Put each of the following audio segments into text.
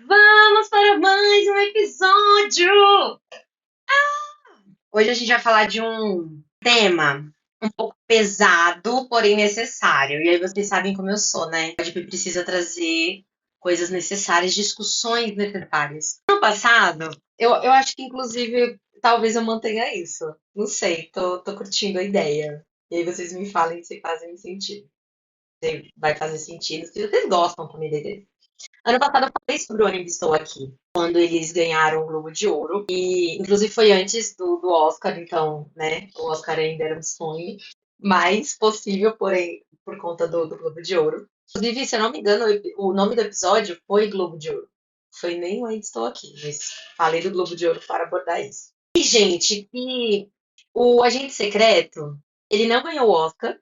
Vamos para mais um episódio! Hoje a gente vai falar de um tema um pouco pesado, porém necessário. E aí vocês sabem como eu sou, né? A gente precisa trazer coisas necessárias, discussões necessárias. No passado, eu acho que inclusive talvez eu mantenha isso. Não sei, tô curtindo a ideia. E aí vocês me falem se fazem sentido. Se vai fazer sentido, se vocês gostam também da ideia. Ano passado eu falei sobre o Ainda Estou Aqui, quando eles ganharam o Globo de Ouro. E, inclusive, foi antes do Oscar, então, né? O Oscar ainda era um sonho mais possível, porém, por conta do Globo de Ouro. Inclusive, se eu não me engano, o nome do episódio foi Globo de Ouro. Foi nem o Ainda Estou Aqui, mas falei do Globo de Ouro para abordar isso. E, gente, o Agente Secreto, ele não ganhou o Oscar,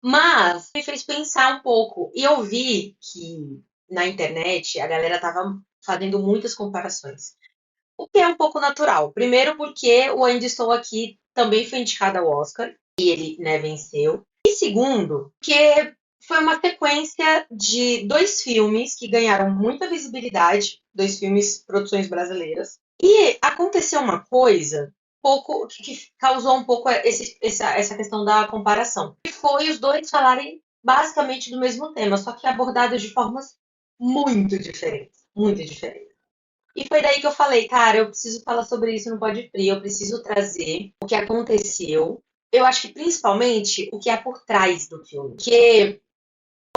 mas me fez pensar um pouco. E eu vi que na internet a galera tava fazendo muitas comparações. O que é um pouco natural. Primeiro porque o Ainda Estou Aqui também foi indicado ao Oscar e ele, né, venceu. E segundo, que foi uma sequência de dois filmes que ganharam muita visibilidade, dois filmes, produções brasileiras. E aconteceu uma coisa pouco que causou um pouco essa questão da comparação. Que foi os dois falarem basicamente do mesmo tema, só que abordados de formas muito diferentes. Muito diferentes. E foi daí que eu falei, cara, eu preciso falar sobre isso no Pode Frio, eu preciso trazer o que aconteceu. Eu acho que principalmente o que é por trás do filme. Porque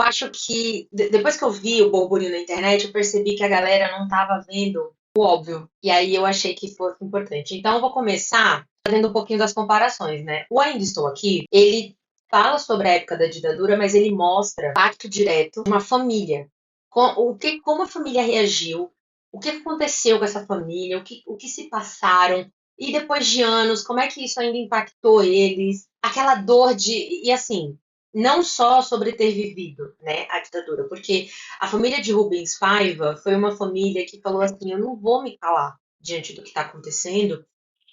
eu acho que depois que eu vi o burburinho na internet, eu percebi que a galera não estava vendo o óbvio. E aí eu achei que fosse importante. Então eu vou começar fazendo um pouquinho das comparações, né? O Ainda Estou Aqui, ele fala sobre a época da ditadura, mas ele mostra impacto direto de uma família. Como a família reagiu, o que aconteceu com essa família, o que se passaram, e depois de anos, como é que isso ainda impactou eles, aquela dor de. E assim, não só sobre ter vivido, né, a ditadura, porque a família de Rubens Paiva foi uma família que falou assim: eu não vou me calar diante do que está acontecendo.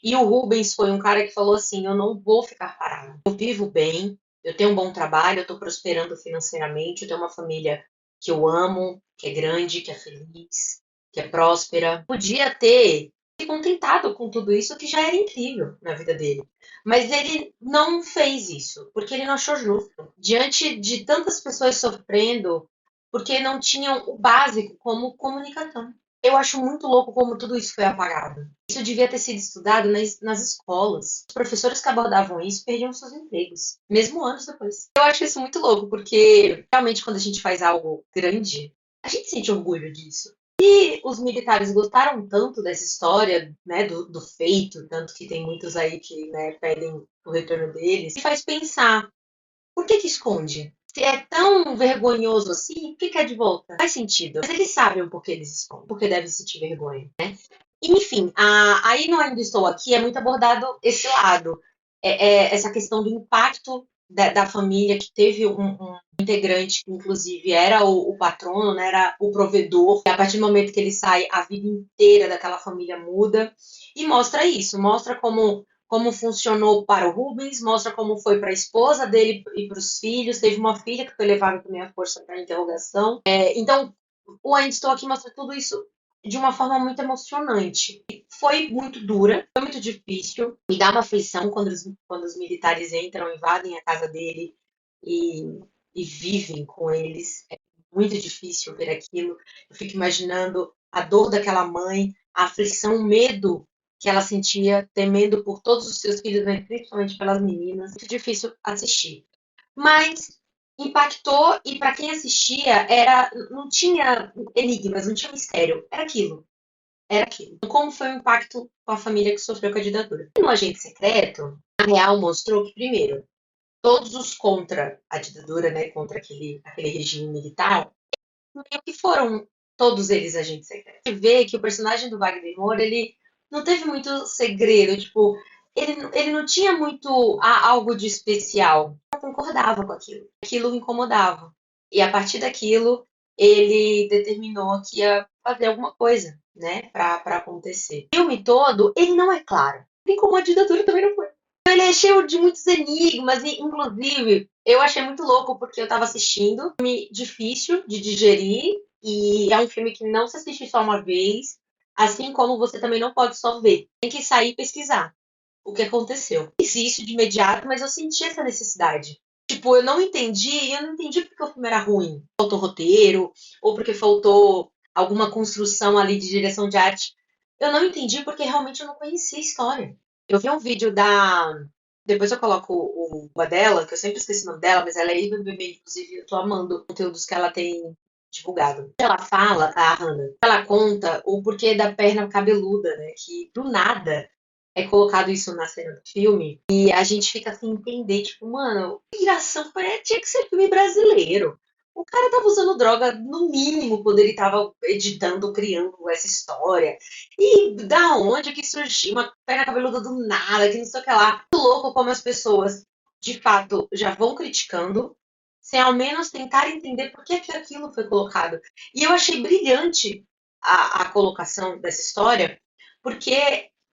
E o Rubens foi um cara que falou assim: eu não vou ficar parado. Eu vivo bem, eu tenho um bom trabalho, eu estou prosperando financeiramente, eu tenho uma família que eu amo, que é grande, que é feliz, que é próspera. Podia ter se contentado com tudo isso, que já era incrível na vida dele. Mas ele não fez isso, porque ele não achou justo. Diante de tantas pessoas sofrendo, porque não tinham o básico como comunicação. Eu acho muito louco como tudo isso foi apagado. Isso devia ter sido estudado nas escolas. Os professores que abordavam isso perdiam seus empregos, mesmo anos depois. Eu acho isso muito louco, porque realmente quando a gente faz algo grande, a gente sente orgulho disso. E os militares gostaram tanto dessa história, né, do feito, tanto que tem muitos aí que, né, pedem o retorno deles, e faz pensar, por que esconde? Se é tão vergonhoso assim, por que é de volta? Faz sentido. Mas eles sabem o porquê eles escondem, porque devem sentir vergonha. Enfim, aí no Ainda Estou Aqui é muito abordado esse lado, essa questão do impacto da família que teve um integrante que inclusive era o patrono, né, era o provedor, e a partir do momento que ele sai, a vida inteira daquela família muda, e mostra isso, mostra como funcionou para o Rubens, mostra como foi para a esposa dele e para os filhos, teve uma filha que foi levada também à força para a interrogação. Então, o Ainda Estou Aqui mostra tudo isso de uma forma muito emocionante. Foi muito dura, foi muito difícil, me dá uma aflição quando os militares entram, invadem a casa dele e, e vivem com eles. É muito difícil ver aquilo. Eu fico imaginando a dor daquela mãe, a aflição, o medo que ela sentia, temendo por todos os seus filhos, né, principalmente pelas meninas. Muito difícil assistir. Mas impactou e para quem assistia era não tinha enigmas, não tinha mistério, era aquilo, era aquilo. Como foi o impacto com a família que sofreu com a ditadura? E no Agente Secreto, a Real mostrou que primeiro todos os contra a ditadura, né, contra aquele regime militar, meio que foram todos eles agentes secretos. Você vê que o personagem do Wagner Moura, ele não teve muito segredo, tipo, ele não tinha muito algo de especial. Eu não concordava com aquilo. Aquilo o incomodava. E a partir daquilo, ele determinou que ia fazer alguma coisa, né, pra acontecer. O filme todo, ele não é claro. Assim como a ditadura também não foi. Ele é cheio de muitos enigmas, e inclusive eu achei muito louco porque eu tava assistindo, filme difícil de digerir, E é um filme que não se assiste só uma vez, assim como você também não pode só ver. Tem que sair e pesquisar o que aconteceu. Fiz isso de imediato, mas eu senti essa necessidade. Tipo, eu não entendi porque o filme era ruim. Faltou roteiro, ou porque faltou alguma construção ali de direção de arte. Eu não entendi porque realmente eu não conhecia a história. Eu vi um vídeo da. Depois eu coloco o dela, que eu sempre esqueci o nome dela, mas ela é IBBB, inclusive eu tô amando os conteúdos que ela tem divulgado. Ela fala, a Hannah, ela conta o porquê da perna cabeluda, né? Que do nada é colocado isso na cena do filme e a gente fica sem entender, tipo, mano, piração tinha que ser filme brasileiro. O cara tava usando droga no mínimo quando ele tava editando, criando essa história. E da onde que surgiu uma perna cabeluda do nada, que não sei o que lá. Muito louco como as pessoas, de fato, já vão criticando, sem ao menos tentar entender por que aquilo foi colocado. E eu achei brilhante a colocação dessa história, porque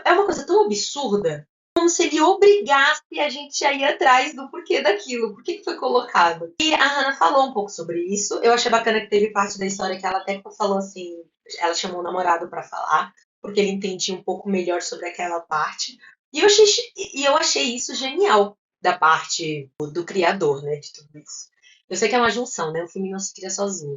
é uma coisa tão absurda, como se ele obrigasse a gente a ir atrás do porquê daquilo, por que que foi colocado. E a Hannah falou um pouco sobre isso. Eu achei bacana que teve parte da história que ela até falou assim, ela chamou o namorado para falar, porque ele entendia um pouco melhor sobre aquela parte. E eu achei isso genial da parte do criador, né, de tudo isso. Eu sei que é uma junção, né? O filme não se cria sozinho.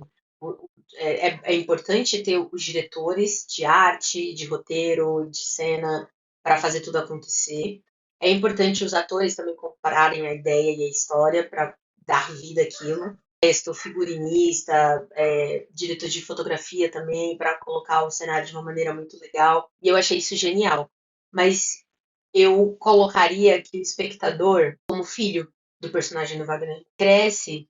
É importante ter os diretores de arte, de roteiro, de cena, para fazer tudo acontecer. É importante os atores também compararem a ideia e a história para dar vida àquilo. Texto, figurinista, diretor de fotografia também, para colocar o cenário de uma maneira muito legal. E eu achei isso genial. Mas eu colocaria que o espectador, como filho do personagem do Wagner, cresce,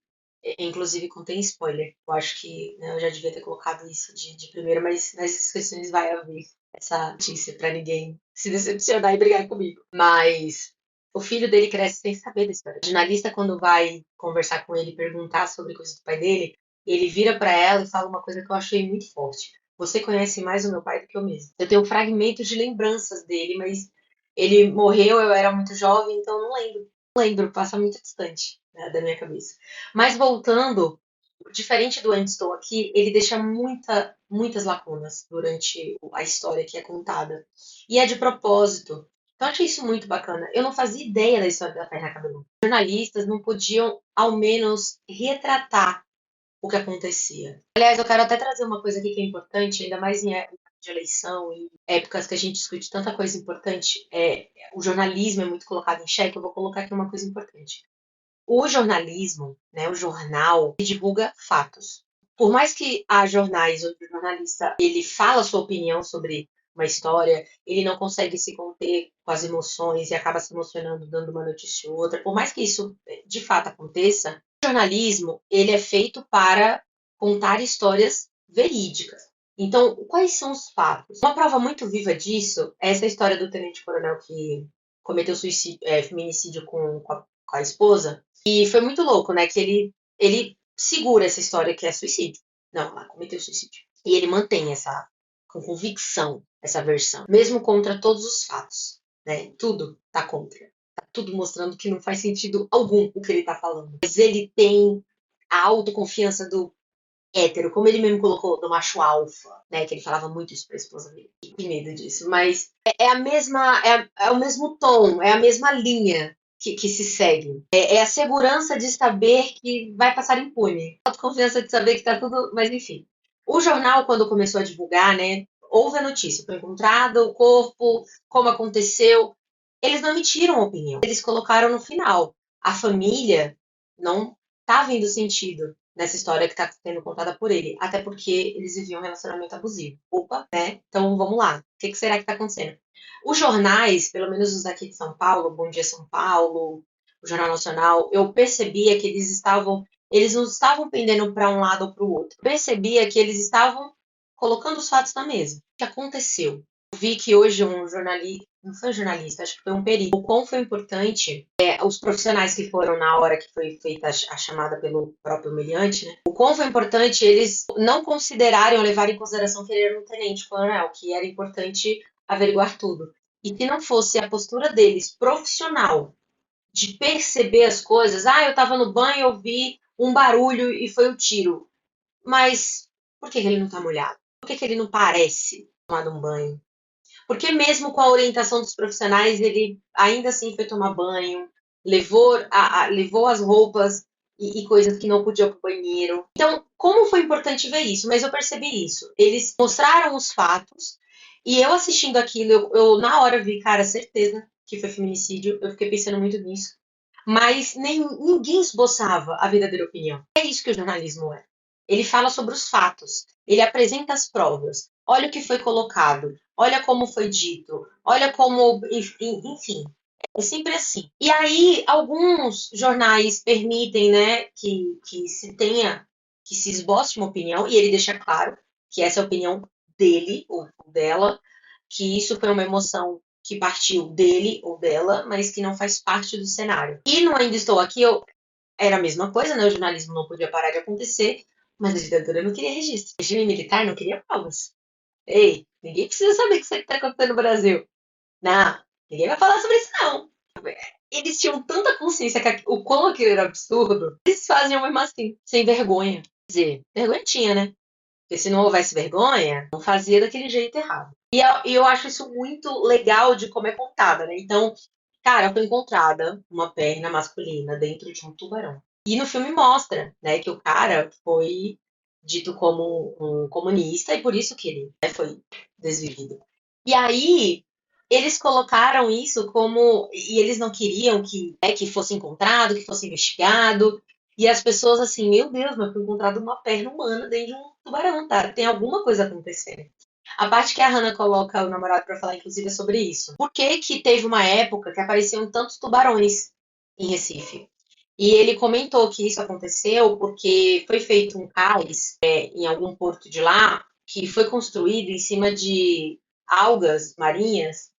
inclusive contém spoiler. Eu acho que, né, eu já devia ter colocado isso de primeira, mas nas inscrições vai haver essa notícia para ninguém se decepcionar e brigar comigo. Mas o filho dele cresce sem saber da história. O jornalista, quando vai conversar com ele, perguntar sobre coisas do pai dele, ele vira para ela e fala uma coisa que eu achei muito forte. Você conhece mais o meu pai do que eu mesmo. Eu tenho fragmentos de lembranças dele, mas ele morreu, eu era muito jovem, então não lembro. Não lembro, passa muito distante, né, da minha cabeça. Mas voltando, diferente do Antes Estou Aqui, ele deixa muitas lacunas durante a história que é contada. E é de propósito. Então eu achei isso muito bacana. Eu não fazia ideia da história da Perna Cabeluda. Os jornalistas não podiam, ao menos, retratar o que acontecia. Aliás, eu quero até trazer uma coisa aqui que é importante, ainda mais em época de eleição e épocas que a gente discute tanta coisa importante. O jornalismo é muito colocado em xeque. Eu vou colocar aqui uma coisa importante. O jornalismo, né, o jornal, ele divulga fatos. Por mais que há jornais onde o jornalista ele fala a sua opinião sobre uma história, ele não consegue se conter com as emoções e acaba se emocionando dando uma notícia ou outra. Por mais que isso de fato aconteça, o jornalismo ele é feito para contar histórias verídicas. Então, quais são os fatos? Uma prova muito viva disso é essa história do tenente-coronel que cometeu feminicídio com a esposa. E foi muito louco, né? Que ele segura essa história que é suicídio. Não, ela cometeu suicídio. E ele mantém essa com convicção, essa versão, mesmo contra todos os fatos, né? Tudo tá contra. Tá tudo mostrando que não faz sentido algum o que ele tá falando. Mas ele tem a autoconfiança do hétero, como ele mesmo colocou, do macho alfa, né? Que ele falava muito isso pra esposa dele. Que medo disso. Mas é a mesma, é o mesmo tom, é a mesma linha que se segue. É a segurança de saber que vai passar impune. A autoconfiança de saber que tá tudo. Mas enfim. O jornal, quando começou a divulgar, né? Houve a notícia, foi encontrado o corpo, como aconteceu. Eles não emitiram opinião. Eles colocaram no final. A família não tá vendo sentido nessa história que está sendo contada por ele. Até porque eles viviam um relacionamento abusivo. Opa, né? Então vamos lá. O que será que está acontecendo? Os jornais, pelo menos os daqui de São Paulo, Bom Dia São Paulo, o Jornal Nacional, eu percebia que eles não estavam pendendo para um lado ou para o outro. Eu percebia que eles estavam colocando os fatos na mesa. O que aconteceu? Eu vi que hoje um jornalista, não foi um jornalista, acho que foi um perito, o quão foi importante os profissionais que foram na hora que foi feita a chamada pelo próprio humilhante, né? O quão foi importante eles não considerarem ou levarem em consideração que ele era um tenente-coronel, que era importante averiguar tudo. E se não fosse a postura deles profissional de perceber as coisas, eu estava no banho, eu vi um barulho e foi um tiro. Mas Por que que ele não tá molhado? Por que que ele não parece tomar um banho? Porque mesmo com a orientação dos profissionais, ele ainda assim foi tomar banho, levou as roupas e coisas que não podia para o banheiro. Então, como foi importante ver isso? Mas eu percebi isso. Eles mostraram os fatos e eu assistindo aquilo, eu na hora vi, cara, certeza que foi feminicídio. Eu fiquei pensando muito nisso. Mas ninguém esboçava a verdadeira opinião. É isso que o jornalismo é. Ele fala sobre os fatos, ele apresenta as provas. Olha o que foi colocado, olha como foi dito, olha como. Enfim, é sempre assim. E aí, alguns jornais permitem, né, que se tenha, que se esboce uma opinião, e ele deixa claro que essa é a opinião dele ou dela, que isso foi uma emoção que partiu dele ou dela, mas que não faz parte do cenário. E no Ainda Estou Aqui, era a mesma coisa, né? O jornalismo não podia parar de acontecer, mas a ditadura não queria registro. O regime militar não queria provas. Ei, ninguém precisa saber o que está acontecendo no Brasil. Não, ninguém vai falar sobre isso, não. Eles tinham tanta consciência que o quão aquilo era absurdo, eles faziam mesmo assim, sem vergonha. Quer dizer, vergonha tinha, né? Porque se não houvesse vergonha, não fazia daquele jeito errado. E eu acho isso muito legal de como é contada, né? Então, cara, foi encontrada uma perna masculina dentro de um tubarão. E no filme mostra, né, que o cara foi dito como um comunista e por isso que ele, né, foi desvivido. E aí eles colocaram isso como e eles não queriam que fosse encontrado, que fosse investigado. E as pessoas assim, meu Deus, mas foi encontrado uma perna humana dentro de um tubarão, tá? Tem alguma coisa acontecendo. A parte que a Hannah coloca o namorado pra falar, inclusive, é sobre isso. Por que que teve uma época que apareciam tantos tubarões em Recife? E ele comentou que isso aconteceu porque foi feito um cais em algum porto de lá que foi construído em cima de algas marinhas,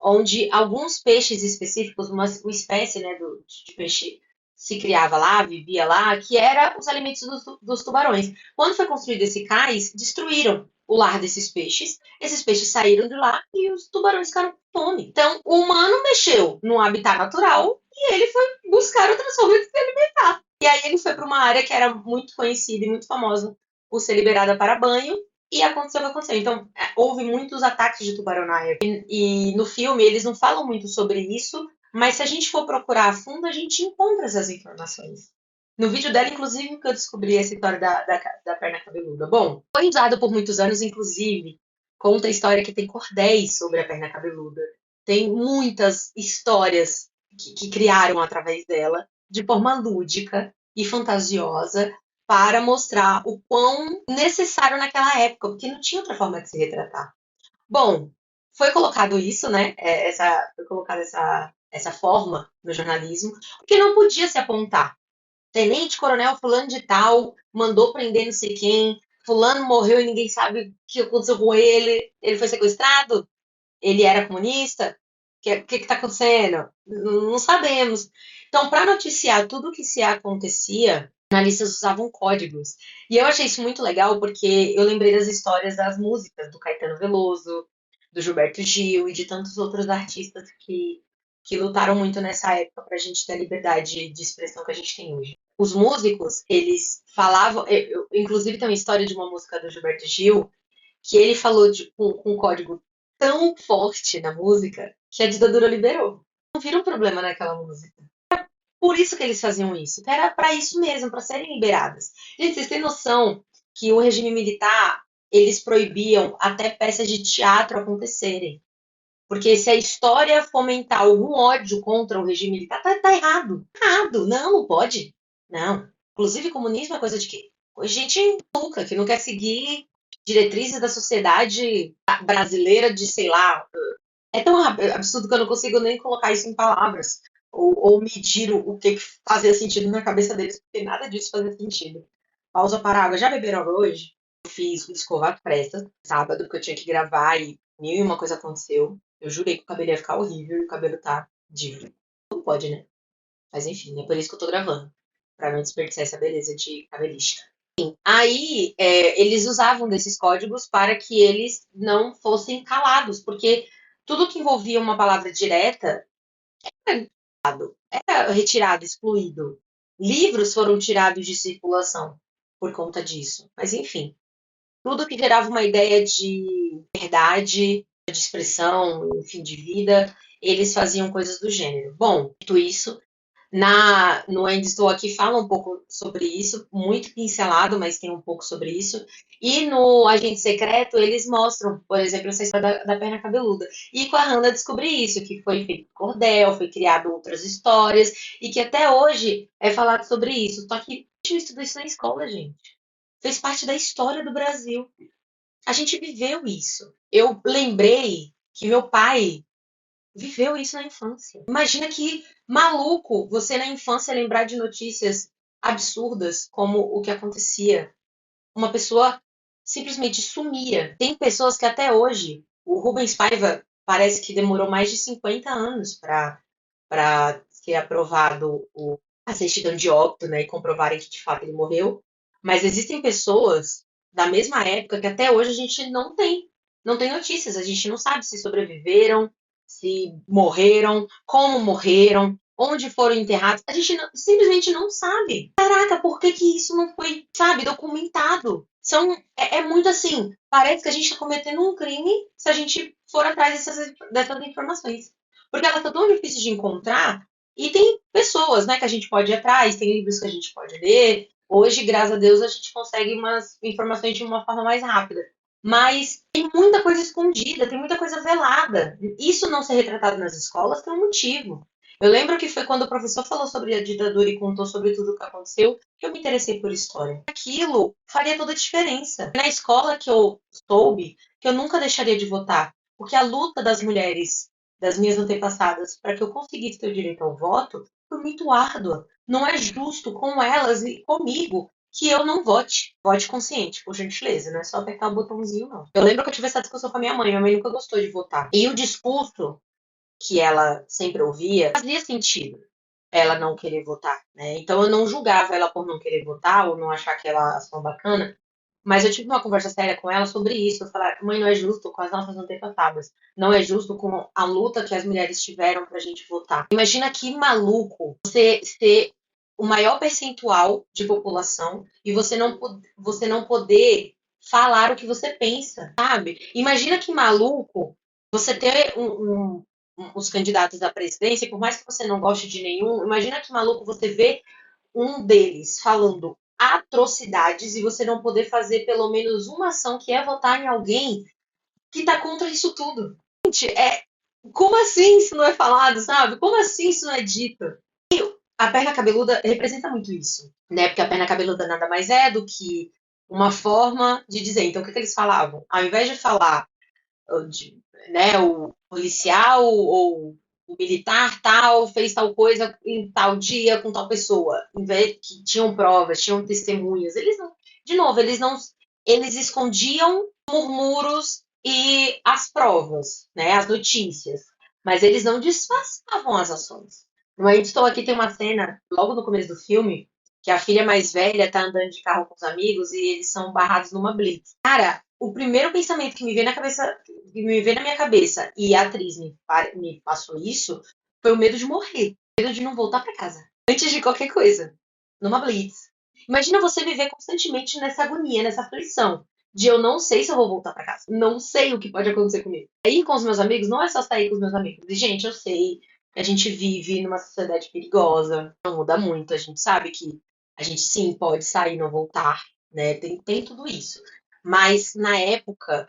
onde alguns peixes específicos, uma espécie, né, de peixe se criava lá, vivia lá, que era os alimentos dos tubarões. Quando foi construído esse cais, destruíram o lar desses peixes. Esses peixes saíram de lá e os tubarões ficaram com fome. Então, o humano mexeu no habitat natural e ele foi buscar outras formas de se alimentar. E aí ele foi para uma área que era muito conhecida e muito famosa por ser liberada para banho, e aconteceu o que aconteceu. Então, houve muitos ataques de tubarão na época. E no filme eles não falam muito sobre isso, mas se a gente for procurar a fundo, a gente encontra essas informações. No vídeo dela, inclusive, que eu descobri essa história da perna cabeluda. Bom, foi usado por muitos anos, inclusive, conta a história que tem cordéis sobre a perna cabeluda. Tem muitas histórias que criaram através dela, de forma lúdica e fantasiosa, para mostrar o quão necessário naquela época, porque não tinha outra forma de se retratar. Bom, foi colocado isso, né? Foi colocada essa forma no jornalismo, porque não podia se apontar. Tenente Coronel Fulano de Tal mandou prender não sei quem, Fulano morreu e ninguém sabe o que aconteceu com ele foi sequestrado, ele era comunista, o que está acontecendo? Não sabemos. Então, para noticiar tudo o que se acontecia, jornalistas usavam códigos. E eu achei isso muito legal porque eu lembrei das histórias das músicas do Caetano Veloso, do Gilberto Gil e de tantos outros artistas que lutaram muito nessa época para a gente ter a liberdade de expressão que a gente tem hoje. Os músicos, eles falavam. Inclusive, tem uma história de uma música do Gilberto Gil que ele falou com um código tão forte na música que a ditadura liberou. Não viram um problema naquela música. Por isso que eles faziam isso. Era para isso mesmo, para serem liberadas. Gente, vocês têm noção que o regime militar eles proibiam até peças de teatro acontecerem. Porque se a história fomentar algum ódio contra o regime militar, tá errado. Errado. Não, não pode. Não. Inclusive, comunismo é coisa de quê? Gente maluca, que não quer seguir diretrizes da sociedade brasileira de, sei lá, é tão absurdo que eu não consigo nem colocar isso em palavras. Ou medir o que fazia sentido na cabeça deles, porque nada disso fazia sentido. Pausa para água. Já beberam água hoje? Eu fiz o escovar presta, sábado, que eu tinha que gravar e mil e uma coisa aconteceu. Eu jurei que o cabelo ia ficar horrível e o cabelo tá divo. Não pode, né? Mas enfim, é por isso que eu tô gravando. Pra não desperdiçar essa beleza de cabelista. Aí, eles usavam desses códigos para que eles não fossem calados, porque tudo que envolvia uma palavra direta era retirado, excluído. Livros foram tirados de circulação por conta disso. Mas enfim. tudo que gerava uma ideia de verdade, de expressão, enfim, de vida, eles faziam coisas do gênero. Bom, dito isso, no Ainda Estou Aqui fala um pouco sobre isso, muito pincelado, mas tem um pouco sobre isso. E no Agente Secreto, eles mostram, por exemplo, essa história da perna cabeluda. E com a Hannah descobri isso, que foi feito cordel, foi criado outras histórias, e que até hoje é falado sobre isso. Só que a gente estudou isso na escola, gente. Fez parte da história do Brasil. A gente viveu isso. Eu lembrei que meu pai viveu isso na infância. Imagina que maluco você na infância lembrar de notícias absurdas como o que acontecia. Uma pessoa simplesmente sumia. Tem pessoas que até hoje, o Rubens Paiva parece que demorou mais de 50 anos para ser aprovado a certidão de óbito, né, e comprovarem que de fato ele morreu. Mas existem pessoas da mesma época que até hoje a gente não tem notícias, a gente não sabe se sobreviveram, se morreram, como morreram, onde foram enterrados. A gente simplesmente não sabe. Caraca, por que que isso não foi, sabe, documentado? É muito assim, parece que a gente está cometendo um crime se a gente for atrás dessas informações. Porque elas são tão difíceis de encontrar e tem pessoas, né, que a gente pode ir atrás, tem livros que a gente pode ler. Hoje, graças a Deus, a gente consegue umas informações de uma forma mais rápida. Mas tem muita coisa escondida, tem muita coisa velada. Isso não ser retratado nas escolas tem um motivo. Eu lembro que foi quando o professor falou sobre a ditadura e contou sobre tudo o que aconteceu que eu me interessei por história. Aquilo faria toda a diferença. Na escola que eu soube que eu nunca deixaria de votar, porque a luta das mulheres, das minhas antepassadas, para que eu conseguisse ter o direito ao voto, foi muito árdua. Não é justo com elas e comigo que eu não vote. Vote consciente, por gentileza, não é só apertar o botãozinho, não. Eu lembro que eu tive essa discussão com a minha mãe nunca gostou de votar. E o discurso que ela sempre ouvia fazia sentido ela não querer votar, né? Então eu não julgava ela por não querer votar ou não achar aquela ação bacana, mas eu tive uma conversa séria com ela sobre isso. Eu falei, mãe, não é justo com as nossas antepassadas, não é justo com a luta que as mulheres tiveram pra gente votar. Imagina que maluco você ser o maior percentual de população e você não poder falar o que você pensa, sabe? Imagina que maluco você ter os candidatos à presidência, e por mais que você não goste de nenhum, imagina que maluco você vê um deles falando atrocidades e você não poder fazer pelo menos uma ação que é votar em alguém que tá contra isso tudo. Gente, como assim isso não é falado, sabe? Como assim isso não é dito? A perna cabeluda representa muito isso, né? Porque a perna cabeluda nada mais é do que uma forma de dizer. Então, o que, que eles falavam? Ao invés de falar de, né, o policial ou o militar tal fez tal coisa em tal dia com tal pessoa, em vez que tinham provas, tinham testemunhas, eles não, de novo, eles escondiam murmúrios e as provas, né, as notícias, mas eles não disfarçavam as ações. No Ainda Estou Aqui tem uma cena, logo no começo do filme, que a filha mais velha tá andando de carro com os amigos e eles são barrados numa blitz. Cara, o primeiro pensamento que me veio na cabeça, que me veio na minha cabeça, e a atriz me passou isso, foi o medo de morrer, o medo de não voltar para casa, antes de qualquer coisa, numa blitz. Imagina você viver constantemente nessa agonia, nessa aflição, de eu não sei se eu vou voltar para casa, não sei o que pode acontecer comigo. Aí com os meus amigos, não é só sair com os meus amigos. E, gente, eu sei que a gente vive numa sociedade perigosa, não muda muito, a gente sabe que a gente sim pode sair e não voltar, né? Tem tudo isso. Mas na época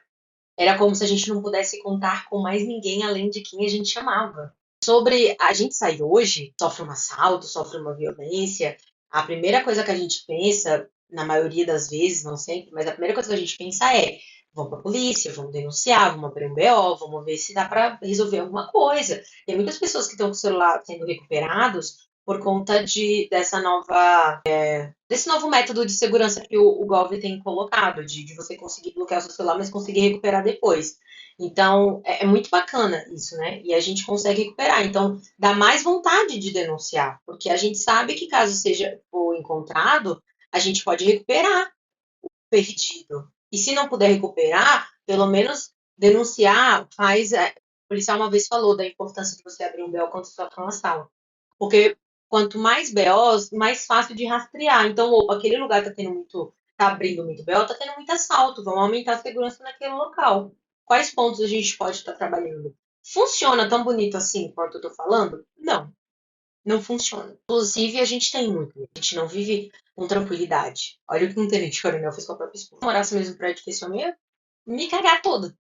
era como se a gente não pudesse contar com mais ninguém além de quem a gente amava. Sobre a gente sair hoje, sofre um assalto, sofre uma violência, a primeira coisa que a gente pensa, na maioria das vezes, não sempre, mas a primeira coisa que a gente pensa é: vamos pra polícia, vamos denunciar, vamos abrir um BO, vamos ver se dá para resolver alguma coisa. Tem muitas pessoas que estão com o celular sendo recuperados por conta dessa nova desse novo método de segurança que o Gov tem colocado, de você conseguir bloquear o seu celular, mas conseguir recuperar depois. Então, é muito bacana isso, né? E a gente consegue recuperar. Então, dá mais vontade de denunciar, porque a gente sabe que caso seja for encontrado, a gente pode recuperar o perdido. E se não puder recuperar, pelo menos denunciar faz. O policial uma vez falou da importância de você abrir um BO quando sua cama sala. Porque quanto mais BOs, mais fácil de rastrear. Então, opa, aquele lugar está tendo muito tá abrindo muito BO, tá tendo muito assalto, vamos aumentar a segurança naquele local. Quais pontos a gente pode estar trabalhando? Funciona tão bonito assim quanto eu tô falando? Não, não funciona. Inclusive, a gente tem muito medo. A gente não vive com tranquilidade. Olha o que um tenente coronel fez com a própria esposa. Se eu morasse no mesmo prédio que esse homem, eu ia me cagar toda.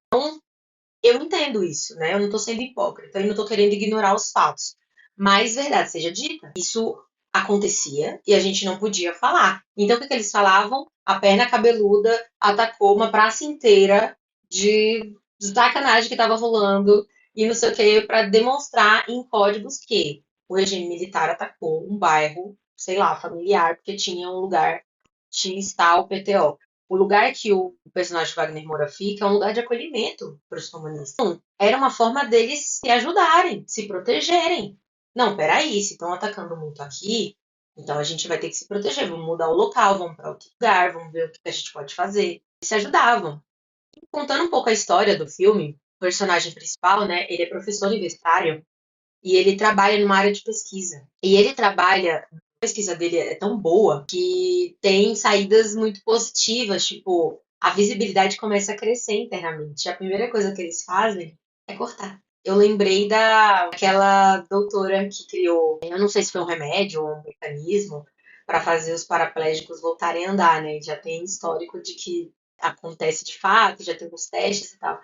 Eu entendo isso, né? Eu não tô sendo hipócrita, eu não tô querendo ignorar os fatos. Mas, verdade seja dita, isso acontecia e a gente não podia falar. Então, o que eles falavam? A perna cabeluda atacou uma praça inteira de sacanagem que estava rolando e não sei o que, para demonstrar em códigos que o regime militar atacou um bairro, sei lá, familiar, porque tinha um lugar X, tal, PTO. O lugar que o personagem Wagner Moura fica é um lugar de acolhimento para os comunistas. Então, era uma forma deles se ajudarem, se protegerem. Não, peraí, se estão atacando muito aqui, então a gente vai ter que se proteger. Vamos mudar o local, vamos para outro lugar, vamos ver o que a gente pode fazer. Eles se ajudavam. Contando um pouco a história do filme, o personagem principal, né, ele é professor universitário e ele trabalha numa área de pesquisa. E ele trabalha, a pesquisa dele é tão boa que tem saídas muito positivas, tipo, a visibilidade começa a crescer internamente. A primeira coisa que eles fazem é cortar. Eu lembrei daquela doutora que criou, eu não sei se foi um remédio ou um mecanismo para fazer os paraplégicos voltarem a andar, né? Já tem histórico de que acontece de fato, já tem uns testes e tal.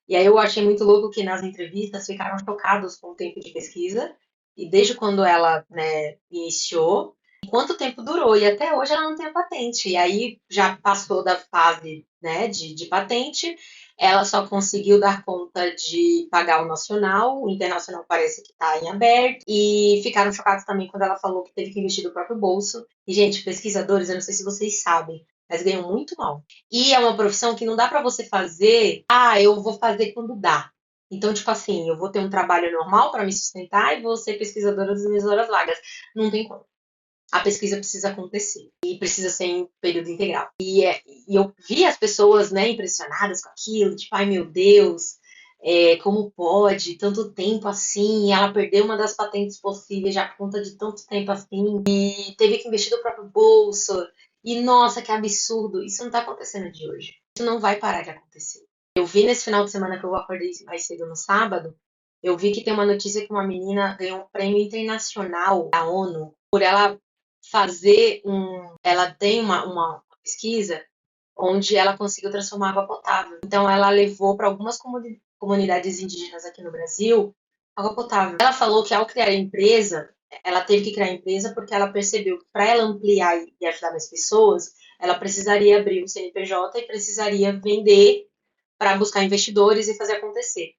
E aí eu achei muito louco que nas entrevistas ficaram chocados com o tempo de pesquisa e desde quando ela, né, iniciou, e quanto tempo durou. E até hoje ela não tem a patente. E aí já passou da fase, né, de patente, ela só conseguiu dar conta de pagar o nacional, o internacional parece que está em aberto, e ficaram chocados também quando ela falou que teve que investir do próprio bolso. E, gente, pesquisadores, eu não sei se vocês sabem, mas ganham muito mal. E é uma profissão que não dá pra você fazer, eu vou fazer quando dá. Então, tipo assim, eu vou ter um trabalho normal pra me sustentar e vou ser pesquisadora das minhas horas vagas. Não tem como. A pesquisa precisa acontecer e precisa ser em período integral. E eu vi as pessoas, né, impressionadas com aquilo, tipo, ai meu Deus, como pode, tanto tempo assim, ela perdeu uma das patentes possíveis já por conta de tanto tempo assim, e teve que investir do próprio bolso, e nossa, que absurdo, isso não tá acontecendo de hoje, isso não vai parar de acontecer. Eu vi nesse final de semana que eu acordei mais cedo no sábado, eu vi que tem uma notícia que uma menina ganhou um prêmio internacional da ONU por ela fazer um. Ela tem uma pesquisa onde ela conseguiu transformar água potável. Então, ela levou para algumas comunidades indígenas aqui no Brasil água potável. Ela falou que ao criar a empresa, ela teve que criar a empresa porque ela percebeu que para ela ampliar e ajudar mais pessoas, ela precisaria abrir um CNPJ e precisaria vender para buscar investidores e fazer acontecer.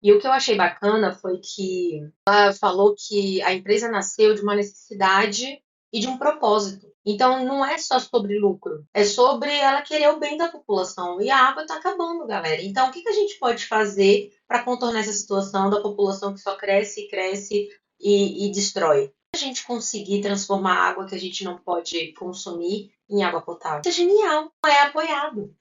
E o que eu achei bacana foi que ela falou que a empresa nasceu de uma necessidade e de um propósito. Então não é só sobre lucro, é sobre ela querer o bem da população. E a água está acabando, galera. Então o que a gente pode fazer para contornar essa situação da população que só cresce e cresce e destrói? A gente conseguir transformar a água que a gente não pode consumir em água potável. Isso é genial, é apoiado.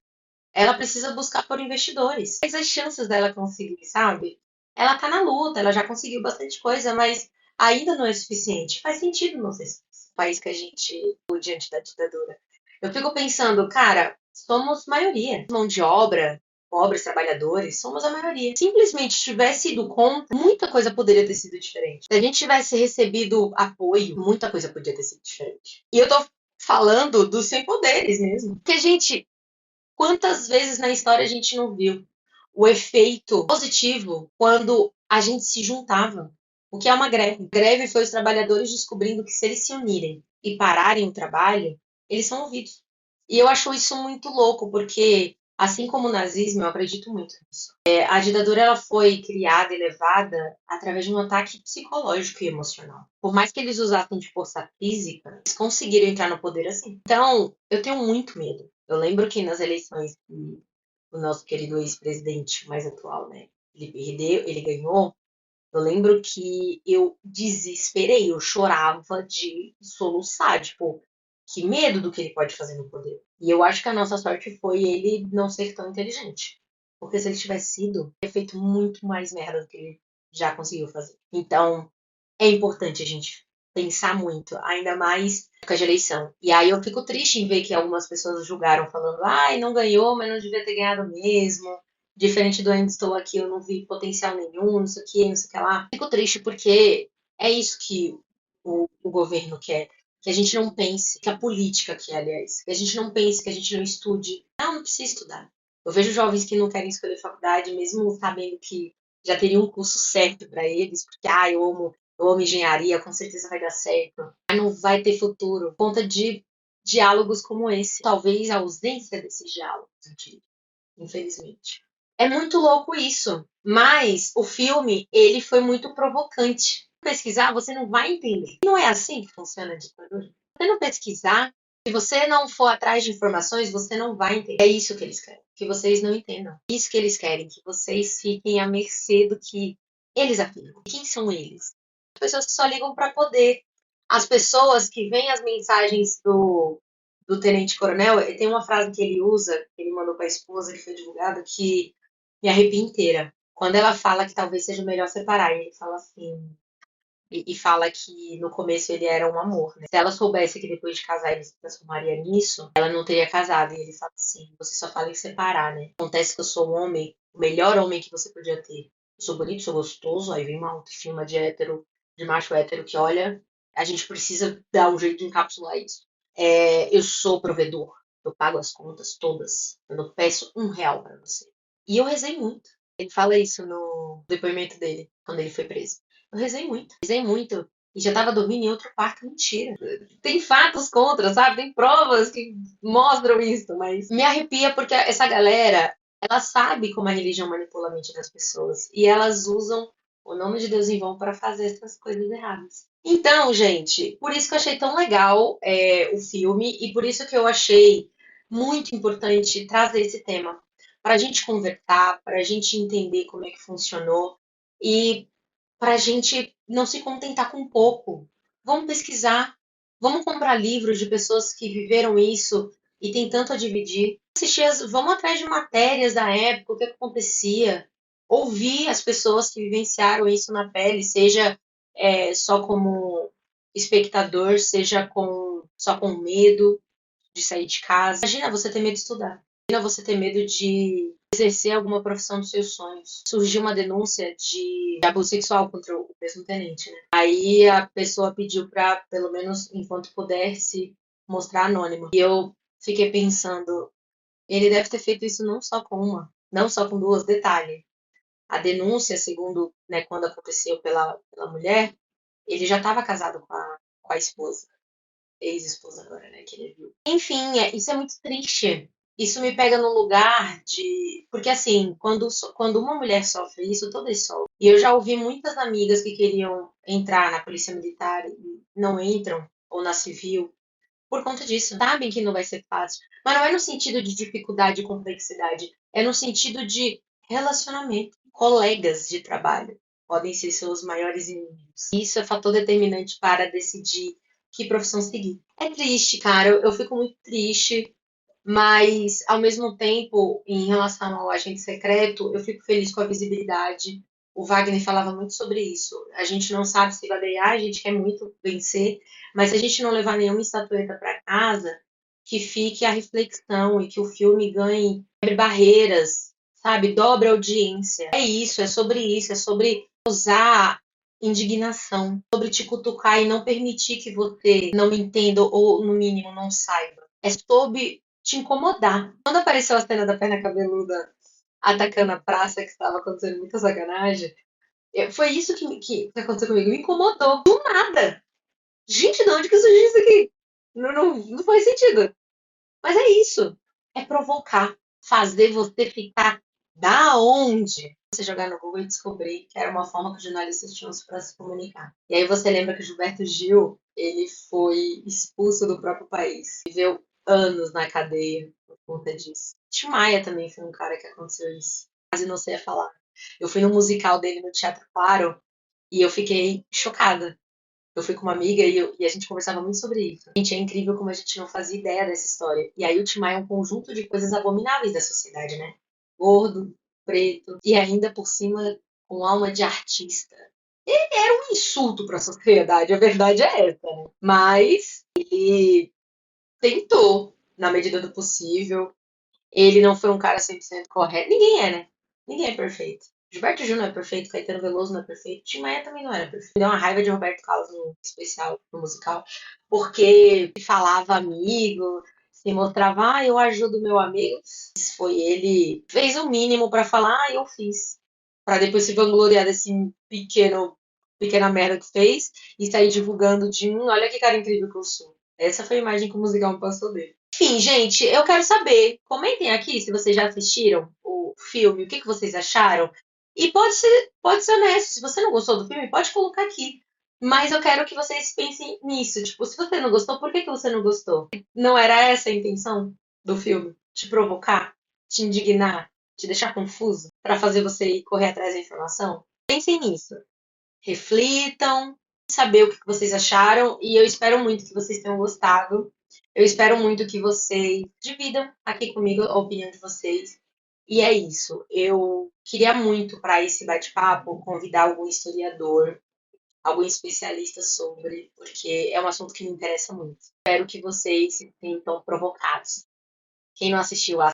Ela precisa buscar por investidores. Mas as chances dela conseguir, sabe? Ela tá na luta, ela já conseguiu bastante coisa, mas ainda não é suficiente. Faz sentido não ser o país que a gente diante da ditadura. Eu fico pensando, cara, somos maioria. Mão de obra, pobres, trabalhadores, somos a maioria. Simplesmente tivesse ido contra, muita coisa poderia ter sido diferente. Se a gente tivesse recebido apoio, muita coisa podia ter sido diferente. E eu tô falando dos sem poderes mesmo. Porque, gente, quantas vezes na história a gente não viu o efeito positivo quando a gente se juntava? O que é uma greve? Greve foi os trabalhadores descobrindo que se eles se unirem e pararem o trabalho, eles são ouvidos. E eu acho isso muito louco, porque assim como o nazismo, eu acredito muito nisso. A ditadura ela foi criada e levada através de um ataque psicológico e emocional. Por mais que eles usassem de força física, eles conseguiram entrar no poder assim. Então, eu tenho muito medo. Eu lembro que nas eleições que o nosso querido ex-presidente mais atual, né, ele perdeu, ele ganhou. Eu lembro que eu desesperei, eu chorava de soluçar, tipo, que medo do que ele pode fazer no poder. E eu acho que a nossa sorte foi ele não ser tão inteligente. Porque se ele tivesse sido, ele teria feito muito mais merda do que ele já conseguiu fazer. Então, é importante a gente pensar muito, ainda mais na época de eleição. E aí eu fico triste em ver que algumas pessoas julgaram falando, ai, não ganhou, mas não devia ter ganhado mesmo. Diferente do Ainda Estou Aqui, eu não vi potencial nenhum, não sei o que, não sei o que lá. Fico triste porque é isso que o governo quer. Que a gente não pense, que a política quer, aliás. Que a gente não pense, que a gente não estude. Não precisa estudar. Eu vejo jovens que não querem escolher faculdade, mesmo sabendo que já teria um curso certo para eles, porque, eu amo engenharia, com certeza vai dar certo. Mas não vai ter futuro por conta de diálogos como esse. Talvez a ausência desses diálogos, eu diria, infelizmente. É muito louco isso, mas o filme, ele foi muito provocante. Pesquisar, você não vai entender. Não é assim que funciona a ditadura. Se você não pesquisar, se você não for atrás de informações, você não vai entender. É isso que eles querem, que vocês não entendam. É isso que eles querem, que vocês fiquem à mercê do que eles afirmam. Quem são eles? As pessoas que só ligam para poder. As pessoas que veem as mensagens do Tenente Coronel, tem uma frase que ele usa, que ele mandou para a esposa, que foi divulgada, que me arrepia inteira. Quando ela fala que talvez seja melhor separar, e ele fala assim, e fala que no começo ele era um amor, né? Se ela soubesse que depois de casar ele se transformaria nisso, ela não teria casado. E ele fala assim, você só fala em separar, né? Acontece que eu sou um homem, o melhor homem que você podia ter. Eu sou bonito, sou gostoso, aí vem uma autoestima de hétero, de macho hétero que olha, a gente precisa dar um jeito de encapsular isso. Eu sou provedor, eu pago as contas todas, eu não peço R$ 1 pra você. E eu rezei muito. Ele fala isso no depoimento dele, quando ele foi preso. Eu rezei muito. E já tava dormindo em outro quarto, mentira. Tem fatos contra, sabe? Tem provas que mostram isso, mas me arrepia porque essa galera, ela sabe como a religião manipula a mente das pessoas. E elas usam o nome de Deus em vão para fazer essas coisas erradas. Então, gente, por isso que eu achei tão legal o filme e por isso que eu achei muito importante trazer esse tema para a gente conversar, para a gente entender como é que funcionou e para a gente não se contentar com pouco. Vamos pesquisar, vamos comprar livros de pessoas que viveram isso e tem tanto a dividir. Vamos atrás de matérias da época, o que acontecia, ouvir as pessoas que vivenciaram isso na pele, seja só como espectador, seja só com medo de sair de casa. Imagina você ter medo de estudar. Imagina você ter medo de exercer alguma profissão dos seus sonhos. Surgiu uma denúncia de abuso sexual contra o mesmo tenente, né? Aí a pessoa pediu para, pelo menos enquanto pudesse, mostrar anônimo. E eu fiquei pensando, ele deve ter feito isso não só com uma, não só com duas. Detalhe, a denúncia, segundo, né, quando aconteceu pela mulher, ele já estava casado com a esposa, ex-esposa agora, né, que ele viu. Enfim, isso é muito triste. Isso me pega no lugar de. Porque, assim, quando uma mulher sofre isso, todas sofrem. E eu já ouvi muitas amigas que queriam entrar na polícia militar e não entram, ou na civil, por conta disso. Sabem que não vai ser fácil. Mas não é no sentido de dificuldade e complexidade. É no sentido de relacionamento. Colegas de trabalho podem ser seus maiores inimigos. Isso é fator determinante para decidir que profissão seguir. É triste, cara. Eu fico muito triste. Mas, ao mesmo tempo, em relação ao agente secreto, eu fico feliz com a visibilidade. O Wagner falava muito sobre isso. A gente não sabe se vai ganhar, a gente quer muito vencer, mas se a gente não levar nenhuma estatueta para casa, que fique a reflexão e que o filme ganhe, quebre barreiras, sabe? Dobre a audiência. Isso, é sobre usar indignação, sobre te cutucar e não permitir que você não entenda ou, no mínimo, não saiba. É sobre te incomodar. Quando apareceu a cena da perna cabeluda atacando a praça, que estava acontecendo muita sacanagem, foi isso que aconteceu comigo. Me incomodou. Do nada. Gente, de onde que surgiu isso aqui? Não faz sentido. Mas é isso. É provocar. Fazer você ficar da onde? Você jogar no Google e descobrir que era uma forma que os jornalistas tinham para se comunicar. E aí você lembra que o Gilberto Gil, ele foi expulso do próprio país. Viveu anos na cadeia por conta disso. Tim Maia também foi um cara que aconteceu isso. Quase não sei falar. Eu fui no musical dele no Teatro Claro e eu fiquei chocada. Eu fui com uma amiga e a gente conversava muito sobre isso. Gente, é incrível como a gente não fazia ideia dessa história. E aí o Tim Maia é um conjunto de coisas abomináveis da sociedade, né? Gordo, preto e ainda por cima com alma de artista. Era um insulto para a sociedade, a verdade é essa, né? Mas ele tentou, na medida do possível. Ele não foi um cara 100% correto. Ninguém é, né? Ninguém é perfeito. Gilberto Gil não é perfeito, Caetano Veloso não é perfeito, Tim Maia também não era perfeito. Me deu uma raiva de Roberto Carlos no especial, no musical, porque falava amigo, se mostrava, eu ajudo meu amigo. Foi ele, fez o mínimo pra falar, eu fiz. Pra depois se vangloriar desse pequena merda que fez e sair divulgando de olha que cara incrível que eu sou. Essa foi a imagem que o musical me passou dele. Enfim, gente, eu quero saber. Comentem aqui se vocês já assistiram o filme, o que que vocês acharam. E pode ser honesto, se você não gostou do filme, pode colocar aqui. Mas eu quero que vocês pensem nisso. Tipo, se você não gostou, por que que você não gostou? Não era essa a intenção do filme? Te provocar? Te indignar? Te deixar confuso? Pra fazer você ir correr atrás da informação? Pensem nisso. Reflitam, saber o que vocês acharam e eu espero muito que vocês tenham gostado. Eu espero muito que vocês dividam aqui comigo a opinião de vocês. E é isso. Eu queria muito para esse bate-papo convidar algum historiador, algum especialista sobre, porque é um assunto que me interessa muito. Espero que vocês se sintam provocados. Quem não assistiu,